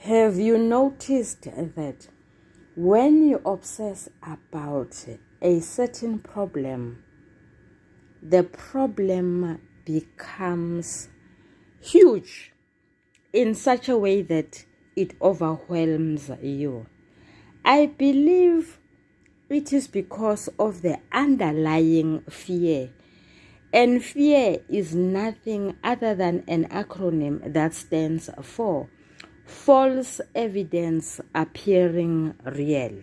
Have you noticed that when you obsess about a certain problem, the problem becomes huge in such a way that it overwhelms you? I believe it is because of the underlying fear. And fear is nothing other than an acronym that stands for false evidence appearing real.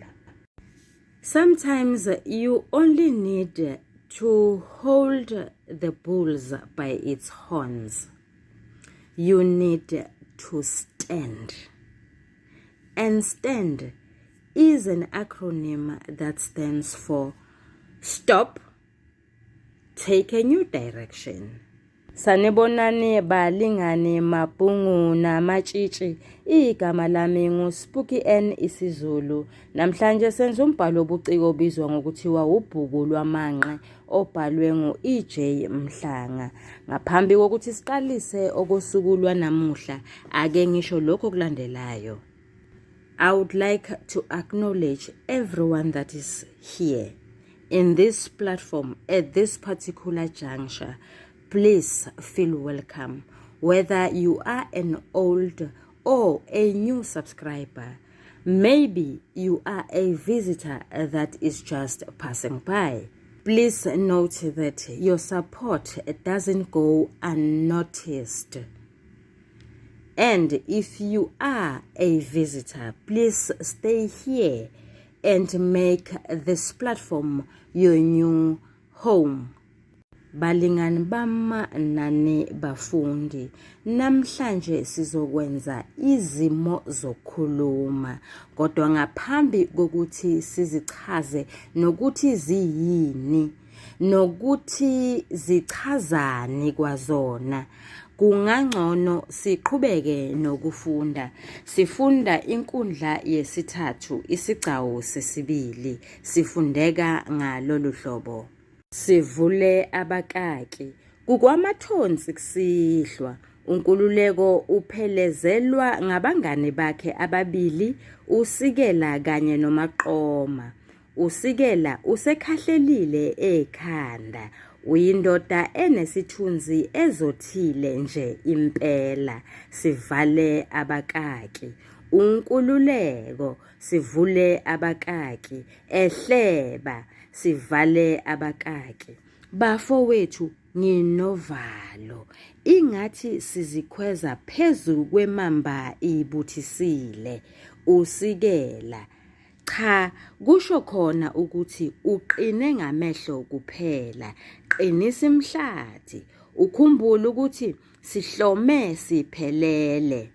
Sometimes you only need to hold the bulls by its horns. You need to stand. And stand is an acronym that stands for stop, take a new direction. Sanibonani balingani mabhungu namatshitshi, igama lami nguSpooky N isiZulu. Namhlanje senza umbhalo wobuciko obizwa ngokuthiwa ubhuku Lwamanqe obhalwe ngu-EJ Mhlanga. Ngaphambi kokuthi siqalise okosuku lwanamuhla, ake ngisho lokho kulandelayo. I would like to acknowledge everyone that is here in this platform at this particular juncture. Please feel welcome, whether you are an old or a new subscriber. Maybe you are a visitor that is just passing by. Please note that your support doesn't go unnoticed. And if you are a visitor, please stay here and make this platform your new home. Balingani bama nani bafundi, namhlanje sizokwenza izimo zokukhuluma. Kodwa ngaphambi kokuthi sizichaze nokuthi ziyini, nokuthi zichazani kwazona, kungangcono siqhubeke nokufunda. Sifunda inkundla yesithathu, isigcawu sesibili, sifundeka ngalolu hlobo. Sivule abakaki, kukwamathonsi kusihlwa, unkululeko uphelezelwa ngabangane bakhe ababili, uSikela kanye noMaqoma. uSikela usekhahlelile ekhanda, uyindoda enesithunzi ezothile nje impela. Sivale abakaki, unkululeko, sivule abakaki, ehleba, sivale abakaki. Bafowethu nginovalo, ingathi sizikhweza phezu kwemamba ibuthisile. uSikela, cha, kusho khona ukuthi uqine ngamehlo kuphela. Qinisa imhlathi, ukhumbule ukuthi sihlome siphelele.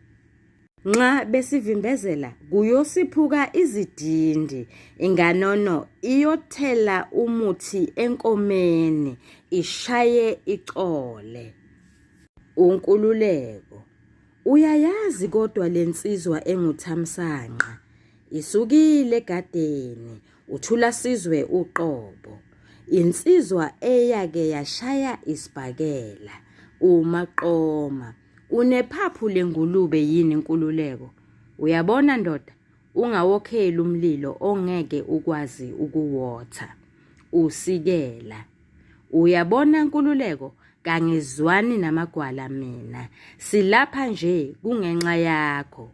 Nxa besivimbezela kuyosiphuka izidindi, inganono iyothela umuthi enkomeni, ishaye icole. Unkululeko, uyayazi kodwa lensizwa enguthamsanqa, isukile egadeni, uthula sizwe uqobo. Insizwa eyake yashaya isibhakela, uMaqoma. Unephaphu lengulube yini nkululeko? Uyabona ndoda, ungawokheli umlilo ongeke ukwazi ukuwotha. uSikela, uyabona nkululeko, kangizwani namagwala mina. Silapha nje kungenxa yakho.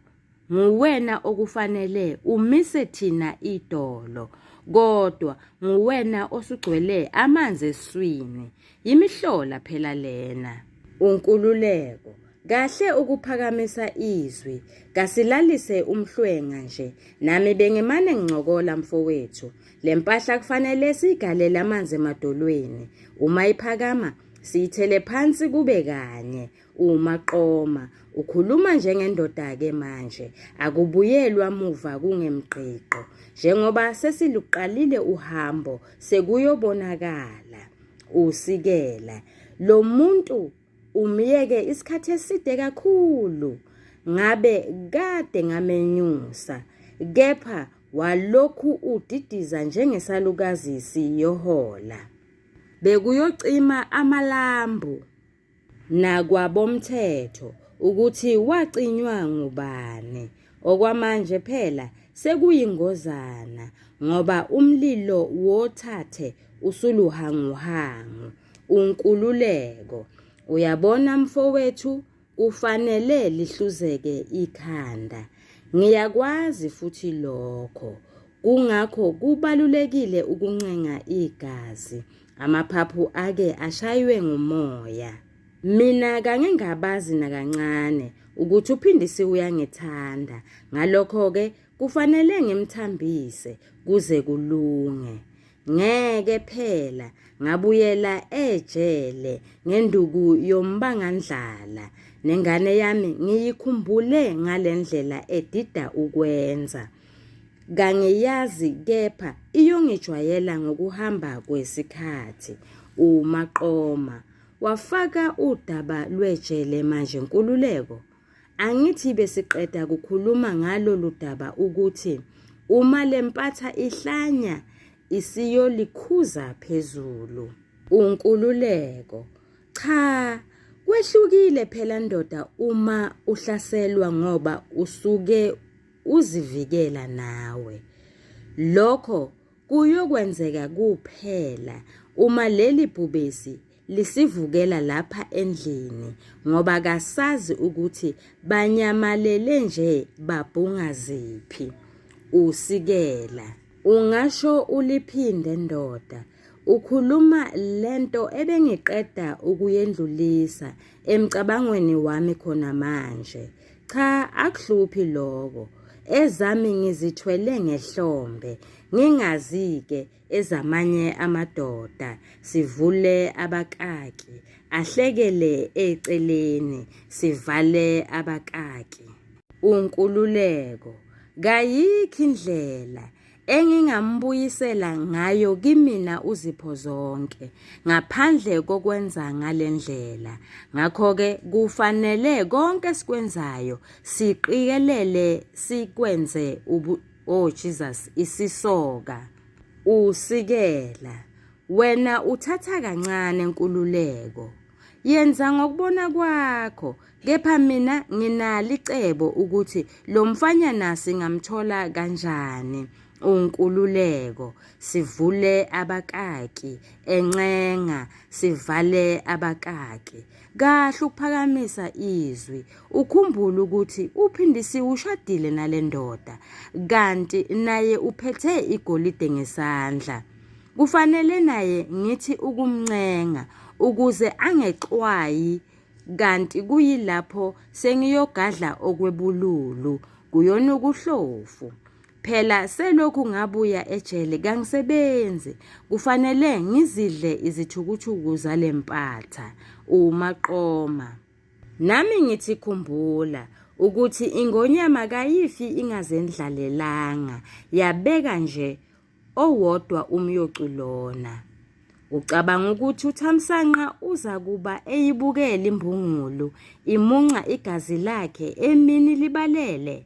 Nguwena okufanele umise thina idolo, kodwa nguwena osugcwele amanzi eswini. Yimihlola phela lena. Unkululeko, kahle ukuphakamisa izwi, kasilalise umhlwenga nje. Nami bengimane ngincokola mfowethu, lempahla kufanele sigalele amanzi emadolweni. Uma iphakama siyithele phansi kube kanye. uMaqoma, ukhuluma njengendoda ke manje, akubuyelwa muva kungemqiqo. Njengoba sesiluqalile uhambo, sekuyobonakala. uSikela, lo muntu umyeke isikhathi eside kakhulu. Ngabe kade ngamenyusa, kepha walokhu udidiza njengesalukazi siyohola. Bekuyocima amalambu nakwabomthetho ukuthi wacinywa ngubani. Okwamanje phela sekuyingozana ngoba umlilo wothathe usuluhanguhangu. Unkululeko. Uyabona mfowethu, kufanele lihluzeke ikhanda. Ngiyakwazi futhi lokho. Kungakho kubalulekile ukuncenga igazi. Amaphaphu ake ashaywe ngumoya. Mina kangengabazi nakancane ukuthi uphindisi uyangithanda. Ngalokho-ke kufanele ngimthambise kuze kulunge. Ngeke phela ngabuyela ejele ngenduku yombangandlala. Nengane yami ngiyikhumbule ngalendlela edida ukwenza. Kangiyazi kepha iyongijwayela ngokuhamba kwesikhathi. Umaqoma wafaka udaba lwejele manje nkululeko. Angithi besiqeda kukhuluma ngalo ludaba ukuthi uma lempatha ihlanya isiyolikhuza phezulu. Unkululeko. Cha, kwehlukile phela ndoda uma uhlaselwa ngoba usuke uzivikela nawe. Lokho kuyokwenzeka kuphela uma leli bhubesi lisivukela lapha endlini ngoba kasazi ukuthi banyamalele nje babhunga ziphi. Usikela. Ungasho uliphinde ndoda. Ukhuluma lento ebengiqeda ukuyendlulisa emcabangweni wami khona manje. Cha, akuhluphi lokho. Ezami ngizithwele ngehlombe. Ngingazike ezamanye amadoda. Sivule abakaki. Ahlekele eceleni. Sivale abakaki. Unkululeko. Kayikho indlela engingambuyisela ngayo kimina uZipho zonke ngaphandle kokwenza ngalendlela. Ngakho-ke kufanele konke sikwenzayo siqikelele sikwenze Jesus isisoka. Usikela. Wena uthatha kancane nkululeko. Yenza ngokubona kwakho. Kepha mina nginalo icebo ukuthi lo mfanyana singamthola kanjani. Unkululeko. Sivule abakaki. Encenga. Sivale abakaki. Kahle ukuphakamisa izwi. Ukhumbule ukuthi uphindisi ushadile nale ndoda. Kanti naye uphethe igolide ngesandla. Kufanele naye ngithi ukumncenga ukuze angexwayi. Kanti kuyilapho sengiyogadla okwebululu. Kuyona ukuhlofu. Phela selokhu ngabuya ejele kangisebenzi. Kufanele ngizidle izithukuthuku zalempatha. Umaqoma. Nami ngithi khumbula ukuthi ingonyama kayifi ingazendlalelanga. Yabeka nje owodwa umyoculona. Ucabanga ukuthi uThamsanqa uza kuba eyibukela imbungulu imunca igazi lakhe emini libalele.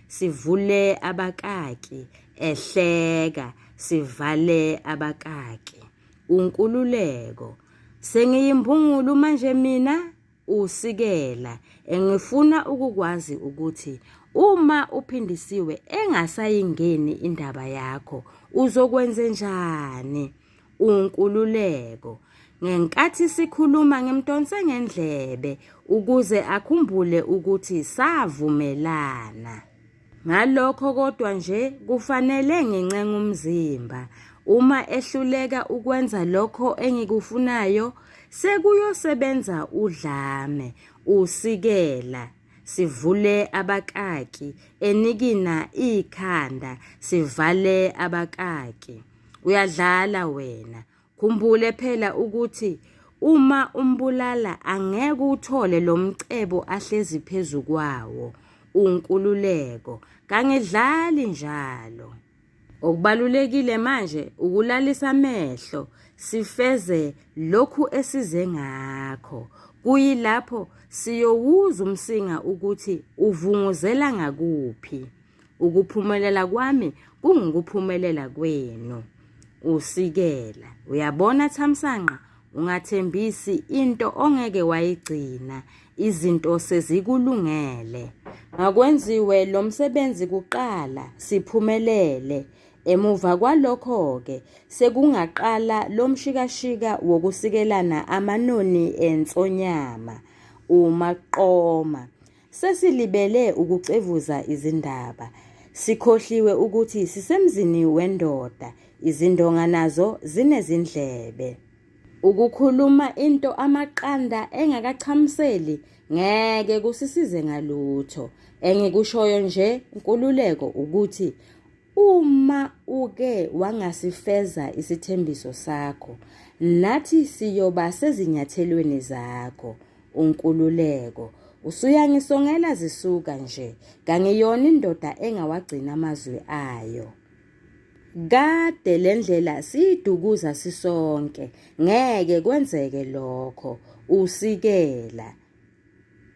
Sivule abakaki. Ehleka. Sivale abakaki. Unkululeko. Sengiyimbungulu manje mina. Usikela. Engifuna ukukwazi ukuthi uma uphindisiwe engasayingeni indaba yakho uzokwenze njani. Unkululeko. Ngenkathi sikhuluma ngimdonse ngendlebe ukuze akhumbule ukuthi savumelana. Ngalokho kodwa nje kufanele ngincenga umzimba. Uma ehluleka ukwenza lokho engikufunayo sekuyosebenza udlame. Usikela. Sivule abakaki. Enikina ikhanda. Sivale abakaki. Uyadlala wena. Khumbule phela ukuthi uma umbulala angeke uthole lo mcebo ahlezi phezu kwawo. Unkululeko. Kangidlali njalo. Okubalulekile manje ukulalisa amehlo. Sifeze lokhu esize ngakho. Kuyilapho siyowuza umsinga ukuthi uvunguzela ngakuphi. Ukuphumelela kwami kungukuphumelela kwenu. Usikela. Uyabona Thamsanqa, ungathembisi into ongeke wayigcina, izinto sezikulungele. Ngakwenziwe lo msebenzi kuqala siphumelele. Emuva kwalokho-ke sekungaqala lo mshikashika wokusikelana amanoni ensonyama, umaqoma. Sesilibele ukucevuza izindaba. Sikhohliwe ukuthi sisemzini wendoda, izindonga nazo zinezindlebe. Ukukhuluma into amaqanda engakachamiseli ngeke kusisize ngalutho. Engikushoyo nje Nkululeko ukuthi uma uke wangasifeza isithembiso sakho, nathi siyoba sezinyathelweni zakho. uNkululeko, usuyangisongela zisuka nje, kangiyona indoda engawagcina amazwi ayo. Kade lendlela siyidukuza sisonke, ngeke kwenzeke lokho, usikela.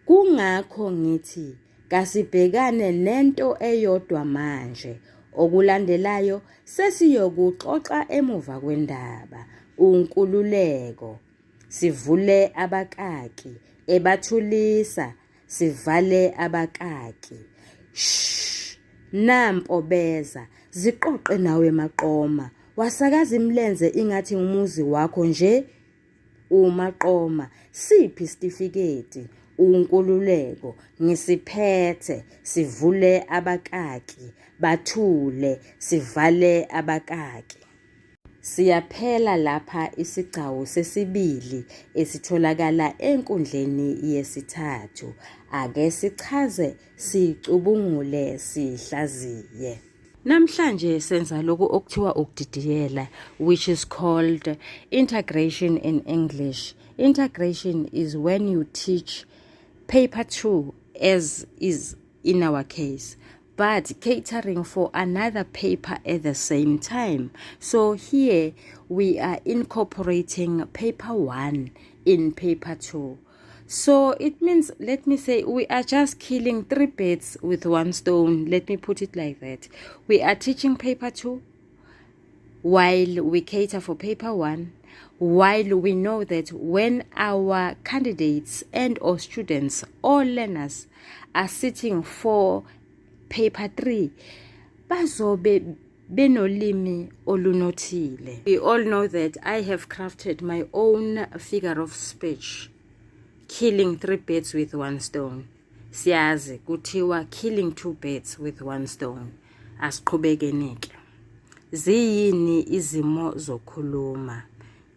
Kungakho ngithi kasibhekane nento eyodwa manje, okulandelayo sesiyokuxoxa emuva kwendaba. uNkululeko, sivule abakaki, ebathulisa, sivale abakaki. Nampo beza, ziqoqe nawe maqoma, wasakaza imlenze ingathi ngumuzi wakho nje. Umaqoma, siphi isitifiketi? uNkululeko, ngisiphethe, sivule abakaki, bathule, sivale abakaki. Siyaphela lapha isigcawu sesibili esitholakala enkundleni yesithathu. Ake sichaze, sicubungule, sihlaziye. Namhlanje senza lokhu okuthiwa ukudidiyela, which is called integration in English. Integration is when you teach paper 2, as is in our case, but catering for another paper at the same time. So here we are incorporating paper 1 in paper 2. So it means, let me say, we are just killing 3 birds with 1 stone. Let me put it like that. We are teaching paper 2 while we cater for paper 1, while we know that when our candidates and or students or learners are sitting for paper 3, bazobe benolimi olunothile. We all know that I have crafted my own figure of speech, killing 3 birds with 1 stone. Siyazi kuthiwa killing 2 birds with 1 stone. Asiqhubeke. Ziyini izimo zokukhuluma?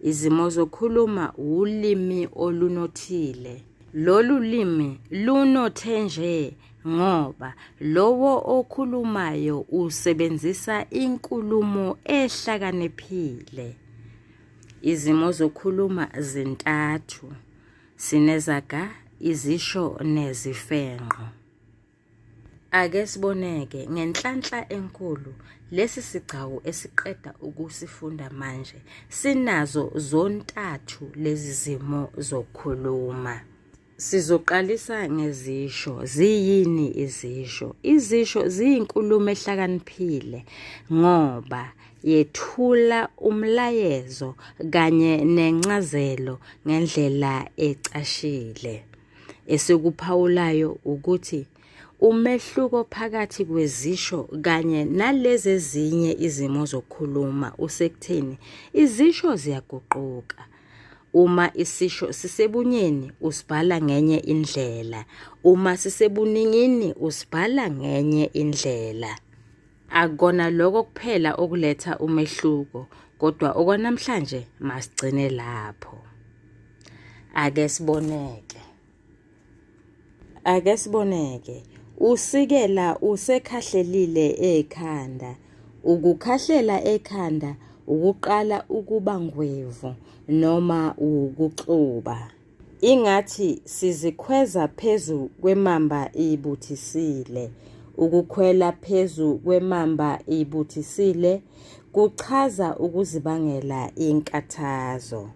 Izimo zokukhuluma ulimi olunothile. Lolu limi lunothe nje ngoba lowo okhulumayo usebenzisa inkulumo ehlakaniphile. Izimo zokukhuluma zintathu. Sinezaga, izisho nezifenqo. Ake siboneke ngenhlanhla enkulu lesi sigcawu esiqeda ukusifunda manje. Sinazo zontathu lezi zimo zokukhuluma. Sizoqalisa ngezisho. Ziyini izisho? Izisho ziyinkulumo ehlakaniphile ngoba yethula umlayezo kanye nencazelo ngendlela ecashile. Esikuphawulayo ukuthi umehluko phakathi kwezisho kanye nalezi ezinye izimo zokukhuluma usekutheni izisho ziyaguquka. Uma isisho sisebunyeni usibhala ngenye indlela, uma sisebuningini usibhala ngenye indlela. Akona lokho kuphela okuletha umehluko, kodwa okwanamhlanje masigcine lapho. Ake siboneke. Usikela usekhahlelile ekhanda. Ukukhahlela ekhanda ukuqala ukuba ngwevu noma ukuxuba. Ingathi sizikhweza phezu kwemamba ibuthisile. Ukukhwela phezu kwemamba ibuthisile kuchaza ukuzibangela inkathazo.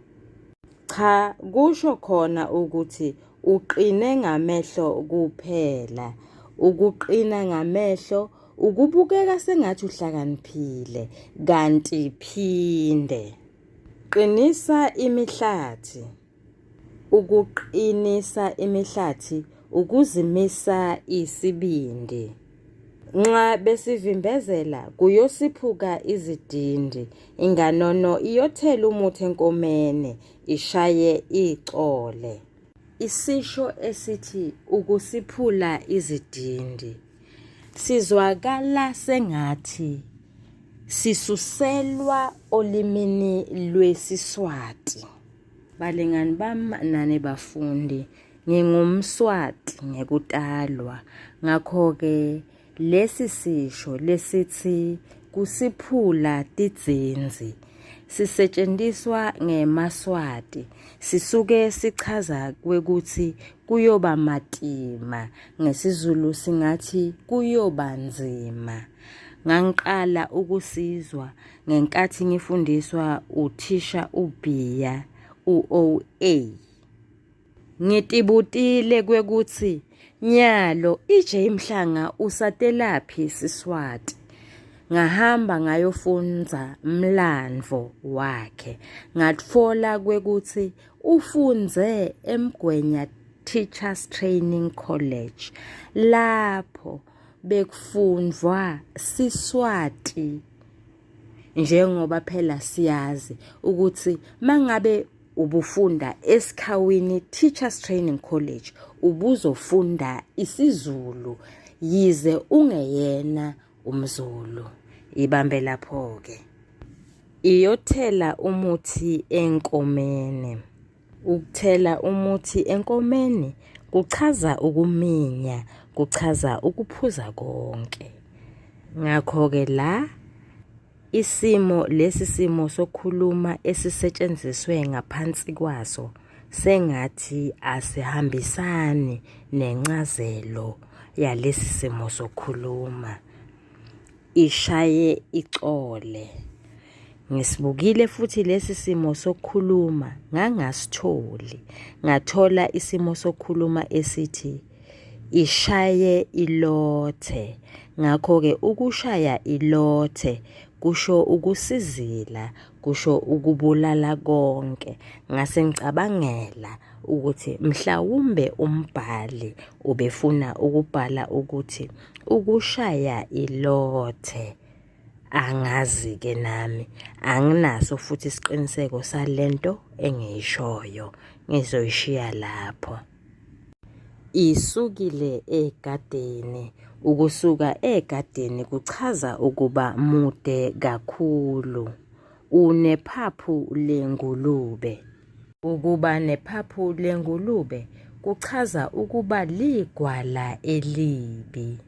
Cha, kusho khona ukuthi uqine ngamehlo kuphela. Ukuqina ngamehlo ukubukeka sengathi uhlakaniphile, kanti phinde Qinisa imihlathi. Ukuqinisa imihlathi ukuzimisa isibindi. Nxa besivimbezela kuyosiphuka izidindi, inganono iyothela umuthi enkomeni, ishaye icole. Isisho esithi ukusiphula izidindi sizwakala sengathi sisuselwa olimini lwesiSwati. Balingani bami nane bafundi, ngingumSwati ngekutalwa, ngakho-ke lesi sisho lesithi kusiphula tidzinzi sisetshenziswa ngemaSwati, sisuke sichaza kwekuthi kuyoba matima, ngesiZulu singathi kuyoba nzima. Ngangiqala ukusizwa ngenkathi ngifundiswa uthisha uBhiya u-OA. Ngitibutile kwekuthi nyalo ije imhlanga usatelaphi Siswati. Ngahamba ngayofundza mlandvo wakhe, ngatfola kwekuthi ufunze eMgwenya Teachers Training College, lapho bekufundvwa Siswati. Njengoba phela siyazi ukuthi mangabe ubufunda eSikhawini Teachers Training College ubuzofunda isiZulu yize ungeyena umZulu. Ibambe lapho-ke. Iyothela umuthi enkomeni. Ukuthela umuthi enkomeni kuchaza ukuminya, kuchaza ukuphuza konke. Ngakho-ke lesi simo sokukhuluma esisetshenziswe ngaphansi kwaso sengathi asihambisani nencazelo yalesi simo sokukhuluma. Ishaye icole. Ngisibukile futhi lesi simo sokukhuluma ngangasitholi. Ngathola isimo sokukhuluma esithi ishaye ilothe. Ngakho-ke ukushaya ilothe kusho ukusizila, kusho ukubulala konke. Ngase ngicabangela ukuthi mhlawumbe umbhali ubefuna ukubhala ukuthi ukushaya ilothe. Angazi-ke nami, anginaso futhi isiqiniseko salento engiyishoyo, ngizoyishiya lapho. Isukile egadeni. Ukusuka egadeni kuchaza ukuba mude kakhulu. Unephaphu lengulube. Ukuba nephaphu lengulube kuchaza ukuba ligwala elibi.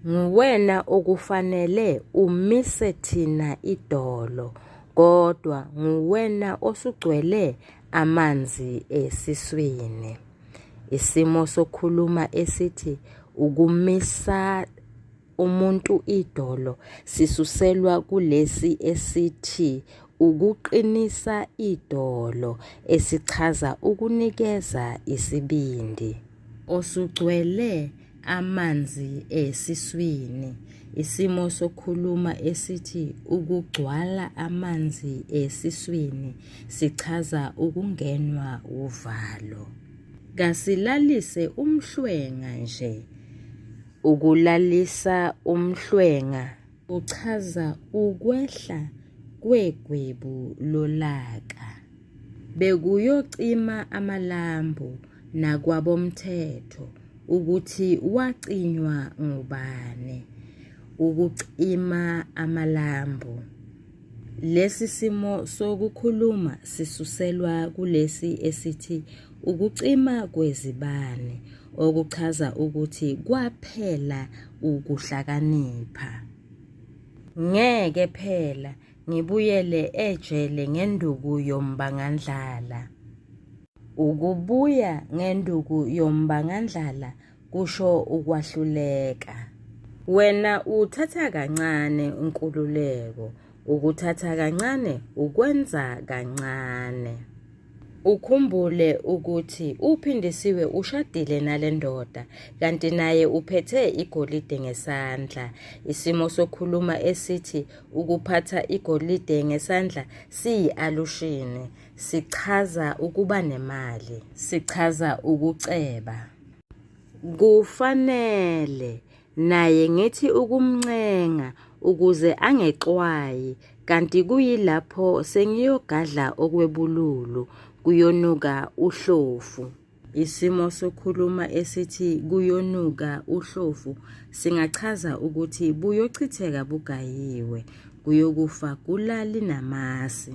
Nguwena okufanele umise thina idolo, kodwa nguwena osugcwele amanzi esiswini. Isimo sokukhuluma esithi ukumisa umuntu idolo sisuselwa kulesi esithi ukuqinisa idolo, esichaza ukunikeza isibindi. Osugcwele amanzi esiswini. Isimo sokukhuluma esithi ukugcwala amanzi esiswini sichaza ukungenwa uvalo. Kasilalise umhlwenga nje. Ukulalisa umhlwenga kuchaza ukwehla kwegwebu lolaka. Bekuyocima amalambu nakwabomthetho ukuthi wacinywa ngubane. Ukucima amalambu. Lesi simo sokukhuluma sisuselwa kulesi esithi ukucima kwezibane, okuchaza ukuthi kwaphela ukuhlakanipha. Ngeke phela ngibuyele ejele ngenduku yombangandlala. Ukubuya ngenduku yombangandlala kusho ukwahluleka. Wena uthatha kancane inkululeko. Ukuthatha kancane ukwenza kancane. Ukhumbule ukuthi uphindisiwe ushadile nale ndoda kanti naye uphethe igolide ngesandla. Isimo sokukhuluma esithi ukuphatha igolide ngesandla siyi-alushini, sichaza ukuba nemali, sichaza ukuceba. Kufanele naye ngithi ukumncenga ukuze angexwayi, kanti kuyilapho sengiyogadla okwebululu kuyonuka uhlofu. Isimo sokukhuluma esithi kuyonuka uhlofu singachaza ukuthi buyochitheka bugayiwe, kuyokufa kulali namasi.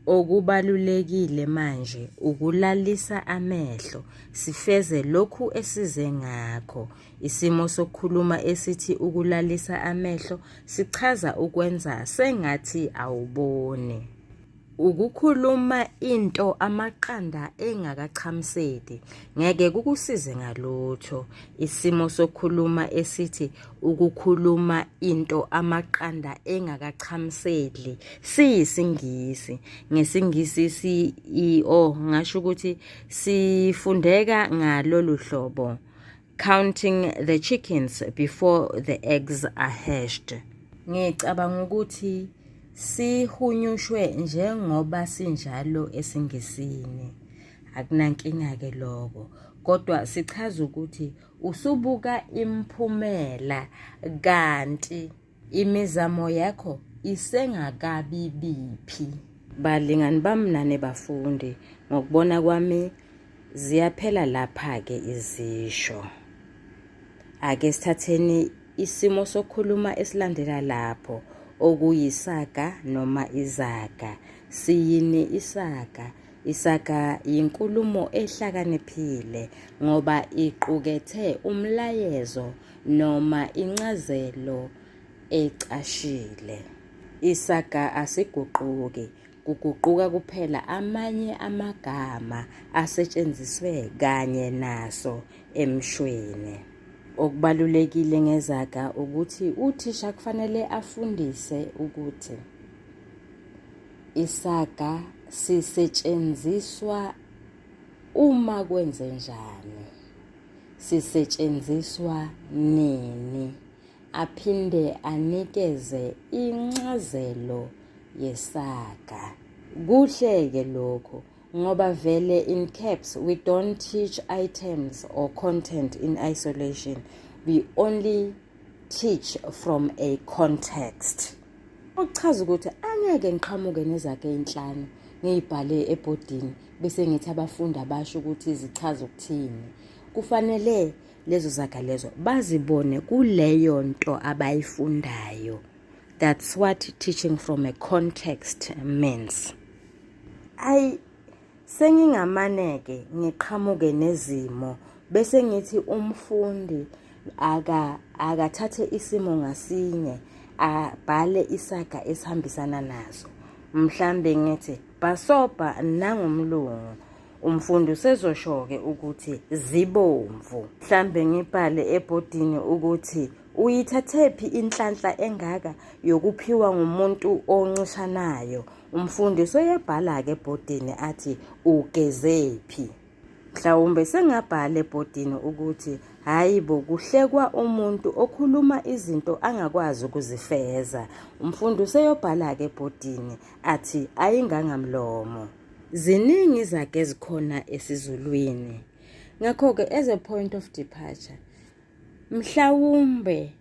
Okubalulekile manje ukulalisa amehlo sifeze lokhu esize ngakho. Isimo sokukhuluma esithi ukulalisa amehlo sichaza ukwenza sengathi awuboni. Ukukhuluma into amaqanda engakachamiseli ngeke kukusize ngalutho. Isimo sokukhuluma esithi ukukhuluma into amaqanda engakachamiseli siyisingisi. NgesiNgisi ngasho ukuthi sifundeka ngalolu hlobo. Counting the chickens before the eggs are hatched. Ngicabanga ukuthi sihunyushwe njengoba sinjalo esiNgisini. Akunankinga-ke lokho. Kodwa sichaza ukuthi usubuka imphumela kanti imizamo yakho isengakabi biphi. Balingani bamnane bafundi, ngokubona kwami ziyaphela lapha-ke izisho. Ake sithatheni isimo sokukhuluma esilandela lapho okuyisaga noma izaga. Siyini isaga? Isaga yinkulumo ehlakaniphile ngoba iqukethe umlayezo noma incazelo ecashile. Isaga asiguquki, kuguquka kuphela amanye amagama asetshenziswe kanye naso emshweni. Okubalulekile ngezaga ukuthi uthisha kufanele afundise ukuthi isaga sisetshenziswa uma kwenzenjani, sisetshenziswa nini, aphinde anikeze incazelo yesaga. Kuhle-ke lokho ngoba vele in caps we don't teach items or content in isolation, we only teach from a context. Okuchaza ukuthi angeke ngiqhamuke nezaga ey'nhlanu ngiyibhale ebhodini bese ngithi abafundi abasho ukuthi zichaza ukuthini. Kufanele lezo zaga lezo bazibone kuleyo nto abayifundayo. That's what teaching from a context means. Sengingamaneke ngiqhamuke nezimo bese ngithi umfundi akathathe isimo ngasinye abhale isaga esihambisana naso. Mhlambe ngithi basobha nangomlungu, umfundi usezosho-ke ukuthi zibomvu. Mhlambe ngibhale ebhodini ukuthi uyithathephi inhlanhla engaka yokuphiwa ngumuntu oncishanayo. Umfundi soyabhala-ke ebhodini athi ugezephi. Mhlawumbe sengabhala ebhodini ukuthi hayi bo kuhlekwa umuntu okhuluma izinto angakwazi ukuzifeza. Umfundi useyobhala-ke ebhodini athi ayingangamlomo. Ziningi izaga ezikhona esizulwini. Ngakho-ke as a point of departure, mhlawumbe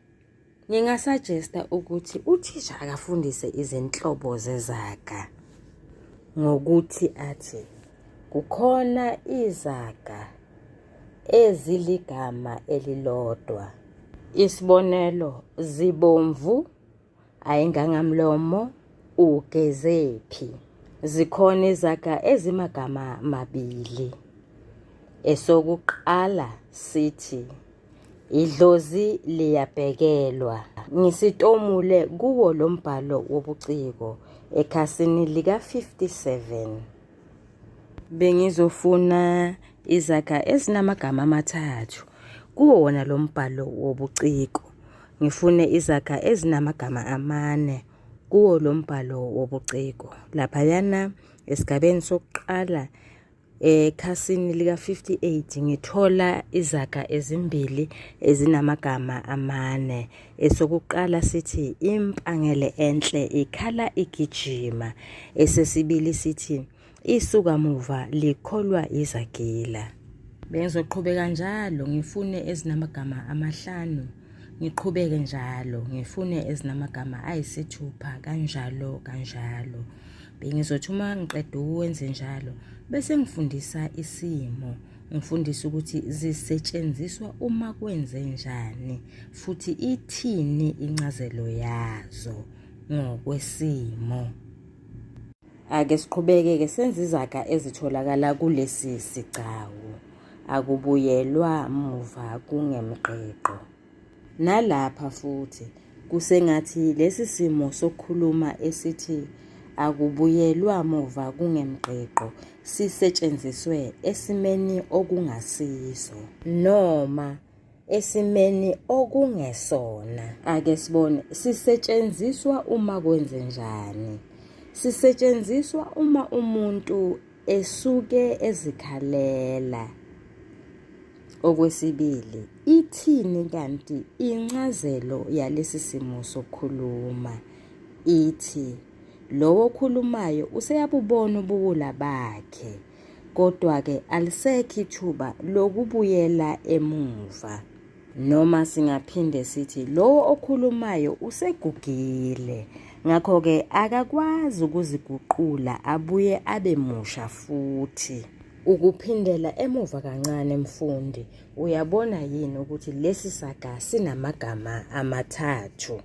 ngingasuggesta ukuthi uthisha akafundise izinhlobo zezaga ngokuthi athi kukhona izaga eziligama elilodwa. Isibonelo, zibomvu, ayingangamlomo, ugezephi. Zikhona izaga ezimagama mabili. Esokuqala sithi idlozi liyabhekelwa. Ngisitomule kuwo lo mbhalo wobuciko ekhasini lika 57. Bengizofuna izaga ezinamagama amathathu kuwo wona lo mbhalo wobuciko. Ngifune izaga ezinamagama amane kuwo lo mbhalo wobuciko. Laphayana esigabeni sokuqala ekhasini lika 58 ngithola izaga ezimbili ezinamagama amane. Esokuqala sithi impangele enhle ikhala igijima. Esesibili sithi isuka muva likholwa izagila. Bengizoqhubeka njalo ngifune ezinamagama amahlanu, ngiqhubeke njalo ngifune ezinamagama ayisithupha, kanjalo. Bengizothi uma ngiqeda ukwenza njalo bese ngifundisa isimo, ngifundisa ukuthi zisetshenziswa uma kwenze njani futhi ithini incazelo yazo ngokwesimo. Ake siqhubeke senze izaga ezitholakala kulesi sigcawu. Akubuyelwa muva kungemqeqo. Nalapha futhi kusengathi lesi simo sokukhuluma esithi akubuyelwa muva kungemqeqo sisetshenziswe esimeni okungasiso noma esimeni okungesona. Ake sibone sisetshenziswa uma kwenze njani. Sisetshenziswa uma umuntu esuke ezikhalela. Okwesibili, ithini kanti incazelo yalesi simo sokukhuluma? Ithi lowo okhulumayo useyabubona ubuwula bakhe, kodwa-ke alisekho ithuba lokubuyela emuva. Noma singaphinde sithi lowo okhulumayo usegugile, ngakho-ke akakwazi ukuziguqula abuye abe musha futhi. Ukuphindela emuva kancane mfundi, uyabona yini ukuthi lesi saga sinamagama amathathu?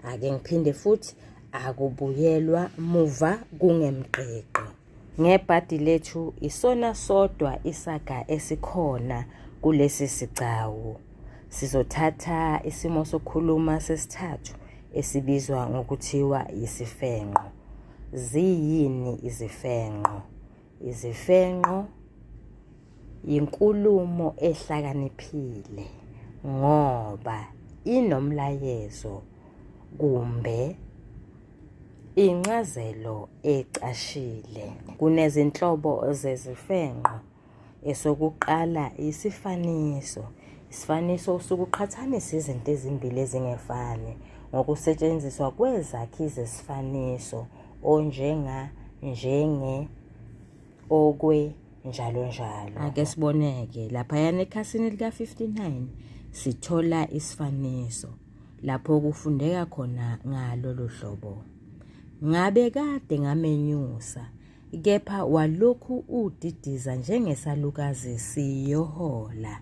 Ake ngiphinde futhi, akubuyelwa muva kungemqeqo. Ngebhadi lethu isona sodwa isaga esikhona kulesi sigcawu. Sizothatha isimo sokukhuluma sesithathu esibizwa ngokuthiwa izifenqo. Ziyini izifenqo? Izifenqo inkulumo ehlakaniphile ngoba inomlayezo kumbe incazelo ecashile. Kunezinhlobo zezifenqo. Esokuqala isifaniso. Isifaniso usukuqhathanisa izinto ezimbili ezingefani ngokusetshenziswa kwezakhi zesifaniso onjenga, njenge, okwe, njalo. Ake siboneke laphayana ekhasini lika 59 sithola isifaniso lapho kufundeka khona ngalolu hlobo. Ngabe kade ngamenyusa, kepha walokhu udidiza njengesalukazi siyohola.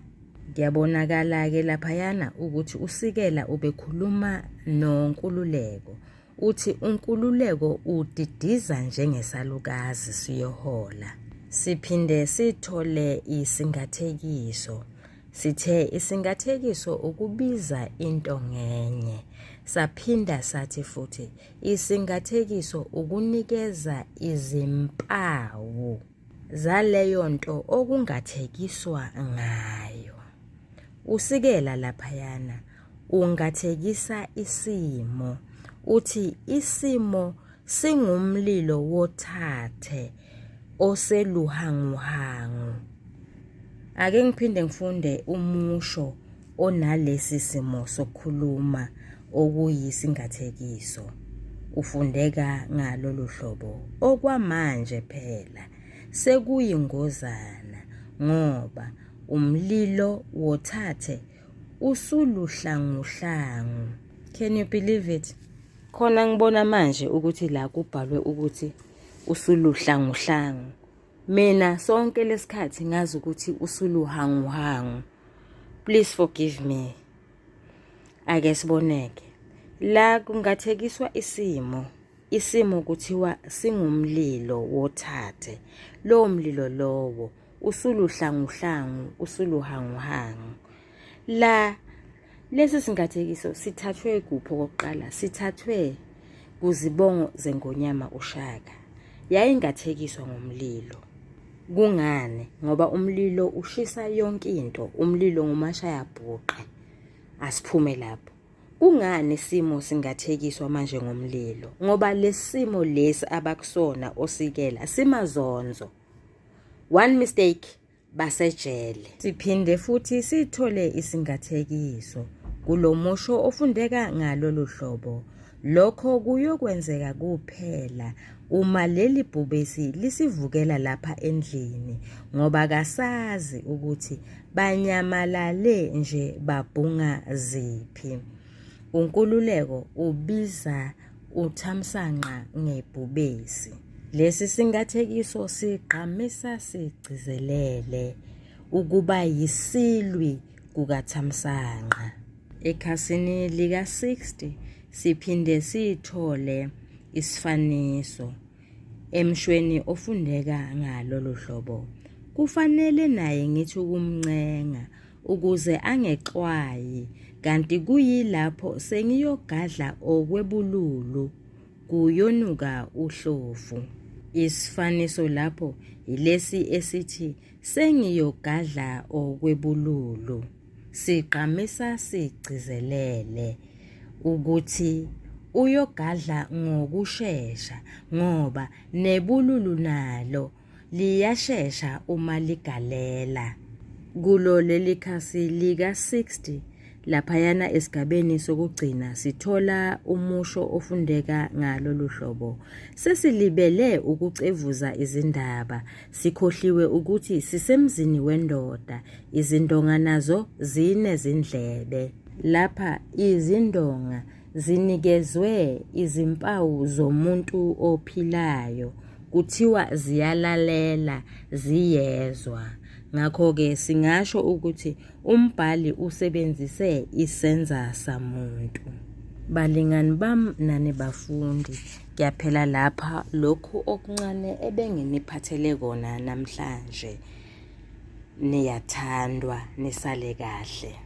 Kuyabonakala-ke laphayana ukuthi usikela ubekhuluma noNkululeko. Uthi uNkululeko udidiza njengesalukazi siyohola. Siphinde sithole isingathekiso. Sithe isingathekiso ukubiza into ngenye. Saphinda sathi futhi isingathekiso ukunikeza izimpawu zaleyo nto okungathekiswa ngayo. Usikela laphayana ungathekisa isimo. Uthi isimo singumlilo wothathe oseluhanguhangu. Ake ngiphinde ngifunde umusho onalesi simo sokukhuluma okuyisingathekiso. Ufundeka ngalolu hlobo okwamanje phela sekuyingozana ngoba umlilo wothathe usuluhlanguhlangu. Can you believe it? Khona ngibona manje ukuthi la kubhalwe ukuthi usuluhlanguhlangu. Mina sonke lesikhathi ngazi ukuthi usuluhanguhangu. Please forgive me. Ake siboneke. La kungathekiswa isimo. Isimo kuthiwa singumlilo wothathe. Lo mlilo lowo usuluhlanguhlangu, usuluhanguhangu. Lesi singathekiso sithathwe kupho kokuqala. Sithathwe kuzibongo zengonyama uShaka. Yayingathekiswa ngomlilo. Kungani? Ngoba umlilo ushisa yonke into. Umlilo ngumashaya bhuqe. Asiphume lapho. Kungani isimo singathekiswa manje ngomlilo? Ngoba lesimo lesi abakusona osikela simazonzo. One mistake basejele. Siphinde futhi sithole isingathekiso kulo musho ofundeka ngalolu hlobo. Lokho kuyokwenzeka kuphela uma leli bhubesi lisivukela lapha endlini, ngoba kasazi ukuthi banyamalale nje babhunga ziphi. Unkululeko ubiza uthamsanqa ngebhubesi. Lesi singathekiso sigqamisa sigcizelele ukuba yisilwi kukathamsanqa. Ekhasini lika 60 siphinde sithole isifaniso emshweni ofundeka ngalolu hlobo. Kufanele naye ngithi ukumncenga ukuze angexwayi, kanti kuyilapho sengiyogadla okwebululu kuyonuka uhlofu. Isifaniso lapho ilesi esithi sengiyogadla okwebululu. Siqhamisa sigcizelele ukuthi uyogadla ngokushesha, ngoba nebululu nalo liyashesha uma ligalela. Kulo leli khasi lika 60 laphayana esigabeni sokugcina sithola umusho ofundeka ngalolu hlobo. Sesilibele ukucevuza izindaba, sikhohliwe ukuthi sisemzini wendoda, izindonga nazo zinezindlebe. Lapha izindonga zinikezwe izimpawu zomuntu ophilayo, kuthiwa ziyalalela, ziyezwa. Ngakho-ke singasho ukuthi umbhali usebenzise isenza samuntu. Balingani bami nani bafundi, kuyaphela lapha lokhu okuncane ebenginiphathele kona namhlanje. Niyathandwa, nisale kahle.